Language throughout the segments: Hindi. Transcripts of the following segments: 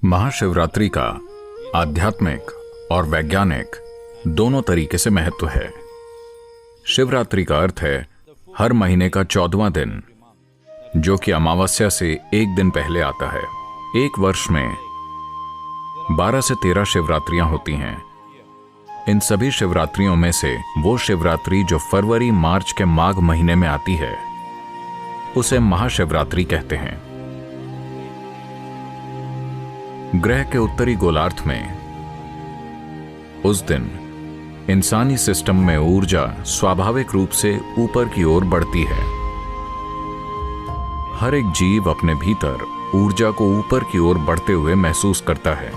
महाशिवरात्रि का आध्यात्मिक और वैज्ञानिक दोनों तरीके से महत्व है। शिवरात्रि का अर्थ है हर महीने का 14वां दिन, जो कि अमावस्या से एक दिन पहले आता है। एक वर्ष में 12 से 13 शिवरात्रियां होती हैं। इन सभी शिवरात्रियों में से वो शिवरात्रि जो फरवरी मार्च के माघ महीने में आती है, उसे महाशिवरात्रि कहते हैं। ग्रह के उत्तरी गोलार्ध में उस दिन इंसानी सिस्टम में ऊर्जा स्वाभाविक रूप से ऊपर की ओर बढ़ती है। हर एक जीव अपने भीतर ऊर्जा को ऊपर की ओर बढ़ते हुए महसूस करता है।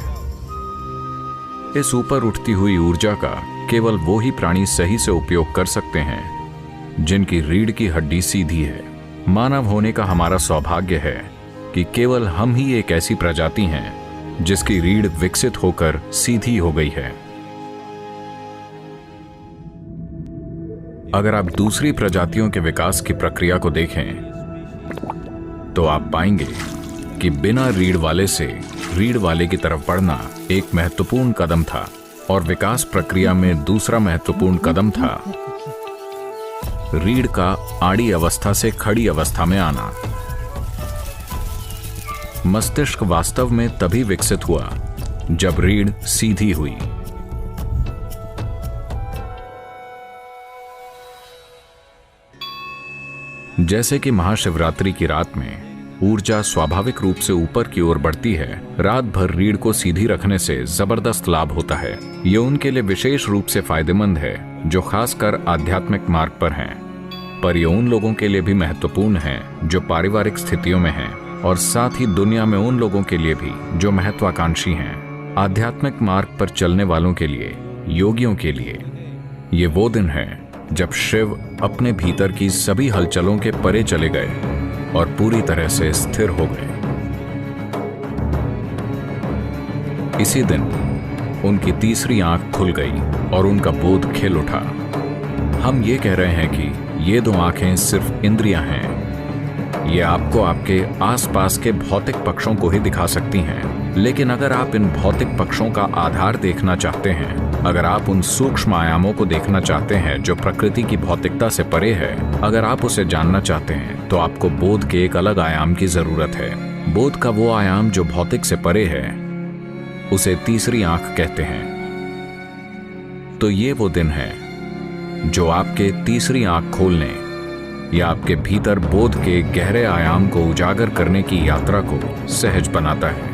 इस ऊपर उठती हुई ऊर्जा का केवल वो ही प्राणी सही से उपयोग कर सकते हैं जिनकी रीढ़ की हड्डी सीधी है। मानव होने का हमारा सौभाग्य है कि केवल हम ही एक ऐसी प्रजाति हैं जिसकी रीढ़ विकसित होकर सीधी हो गई है। अगर आप दूसरी प्रजातियों के विकास की प्रक्रिया को देखें तो आप पाएंगे कि बिना रीढ़ वाले से रीढ़ वाले की तरफ बढ़ना एक महत्वपूर्ण कदम था, और विकास प्रक्रिया में दूसरा महत्वपूर्ण कदम था रीढ़ का आड़ी अवस्था से खड़ी अवस्था में आना। मस्तिष्क वास्तव में तभी विकसित हुआ जब रीढ़ सीधी हुई। जैसे कि महाशिवरात्रि की रात में ऊर्जा स्वाभाविक रूप से ऊपर की ओर बढ़ती है, रात भर रीढ़ को सीधी रखने से जबरदस्त लाभ होता है। ये उनके लिए विशेष रूप से फायदेमंद है जो खासकर आध्यात्मिक मार्ग पर हैं, पर ये उन लोगों के लिए भी महत्वपूर्ण है जो पारिवारिक स्थितियों में हैं, और साथ ही दुनिया में उन लोगों के लिए भी जो महत्वाकांक्षी हैं। आध्यात्मिक मार्ग पर चलने वालों के लिए, योगियों के लिए ये वो दिन है जब शिव अपने भीतर की सभी हलचलों के परे चले गए और पूरी तरह से स्थिर हो गए। इसी दिन उनकी तीसरी आंख खुल गई और उनका बोध खिल उठा। हम ये कह रहे हैं कि ये दो आंखें सिर्फ इंद्रियां हैं। ये आपको आपके आसपास के भौतिक पक्षों को ही दिखा सकती हैं, लेकिन अगर आप इन भौतिक पक्षों का आधार देखना चाहते हैं, अगर आप उन सूक्ष्म आयामों को देखना चाहते हैं जो प्रकृति की भौतिकता से परे है, अगर आप उसे जानना चाहते हैं, तो आपको बोध के एक अलग आयाम की जरूरत है। बोध का वो आयाम जो भौतिक से परे है, उसे तीसरी आंख कहते हैं। तो ये वो दिन है जो आपके तीसरी आंख खोलने या आपके भीतर बोध के गहरे आयाम को उजागर करने की यात्रा को सहज बनाता है।